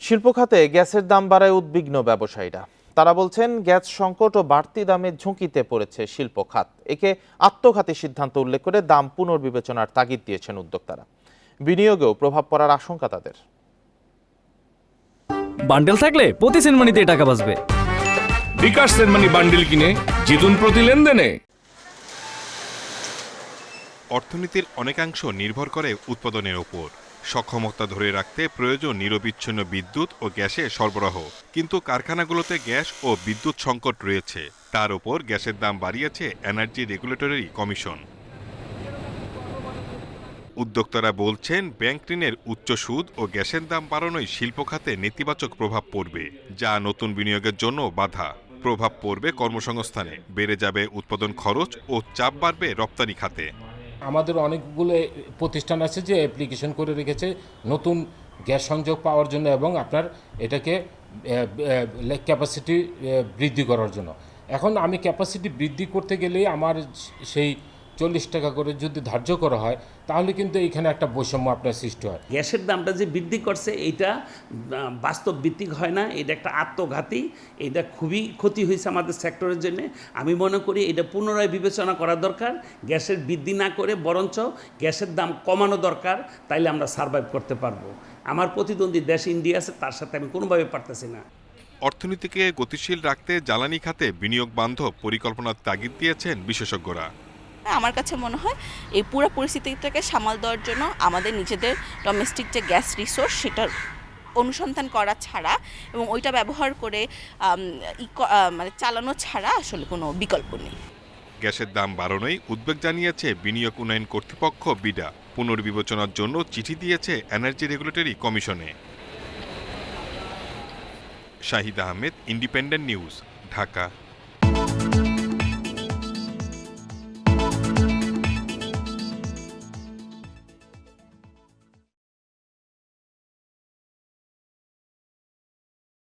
শিল্প খাতে গ্যাসের দাম বাড়ায় উদ্বিগ্ন ব্যবসায়ীরা। তারা বলছেন গ্যাস সংকট ও বাড়তি দামের ঝুঁকিতে পড়েছে শিল্প খাত। একে আত্মঘাতী সিদ্ধান্ত উল্লেখ করে দাম পুনর্বিবেচনার তাগিদ দিয়েছেন উদ্যোক্তারা। বিনিয়োগেও প্রভাব পড়ার আশঙ্কা তাদের। বান্ডেল থাকলে প্রতি সেনমানিতে টাকা বাঁচবে। বিকাশ সেনমানি বান্ডেল কিনে জিতুন প্রতি লেনদেনে। অর্থনীতির অনেকাংশ নির্ভর করে উৎপাদনের ওপর। সক্ষমতা ধরে রাখতে প্রয়োজন নিরবিচ্ছিন্ন বিদ্যুৎ ও গ্যাসের সরবরাহ, কিন্তু কারখানাগুলোতে গ্যাস ও বিদ্যুৎ সংকট রয়েছে। তার উপর গ্যাসের দাম বাড়িয়েছে এনার্জি রেগুলেটরি কমিশন। উদ্যোক্তারা বলছেন ব্যাংক ঋণের উচ্চ সুদ ও গ্যাসের দাম বাড়ানোয় শিল্প খাতে নেতিবাচক প্রভাব পড়বে, যা নতুন বিনিয়োগের জন্য বাধা। প্রভাব পড়বে কর্মসংস্থানে, বেড়ে যাবে উৎপাদন খরচ ও চাপ বাড়বে রপ্তানি খাতে। আমাদের অনেকগুলো প্রতিষ্ঠান আছে যে অ্যাপ্লিকেশন করে রেখেছে নতুন গ্যাস সংযোগ পাওয়ার জন্য এবং আপনার এটাকে ক্যাপাসিটি বৃদ্ধি করার জন্য। এখন আমি ক্যাপাসিটি বৃদ্ধি করতে গেলেই আমার সেই 40 টাকা করে যদি ধার্য করা হয়, তাহলে কিন্তু এইখানে একটা বৈষম্য আপনার সৃষ্টি হয়। গ্যাসের দামটা যে বৃদ্ধি করছে এইটা বাস্তব ভিত্তিক হয় না, এটা একটা আত্মঘাতী, এটা খুবই ক্ষতি হয়েছে আমাদের সেক্টরের জন্য। আমি মনে করি এটা পুনরায় বিবেচনা করা দরকার, গ্যাসের বৃদ্ধি না করে বরঞ্চ গ্যাসের দাম কমানো দরকার, তাইলে আমরা সার্ভাইভ করতে পারবো। আমার প্রতিদ্বন্দ্বী দেশ ইন্ডিয়া আছে, তার সাথে আমি কোনোভাবে পারতেছি না। অর্থনীতিকে গতিশীল রাখতে জ্বালানি খাতে বিনিয়োগ বান্ধব পরিকল্পনার তাগিদ দিয়েছেন বিশেষজ্ঞরা। আমার কাছে মনে হয় এই পুরো পরিস্থিতিটাকে সামাল দেওয়ার জন্য আমাদের নিজেদের ডোমেস্টিক যে গ্যাস রিসোর্স সেটার অনুসন্ধান করা ছাড়া এবং ওইটা ব্যবহার করে মানে চালানো ছাড়া আসলে কোনো বিকল্প নেই। গ্যাসের দাম বাড়ানোয় উদ্বেগ জানিয়েছে বিনিয়োগ উন্নয়ন কর্তৃপক্ষ বিডা। পুনর্বিবেচনার জন্য চিঠি দিয়েছে এনার্জি রেগুলেটরি কমিশনে। Shahid Ahmed, independent news, Dhaka.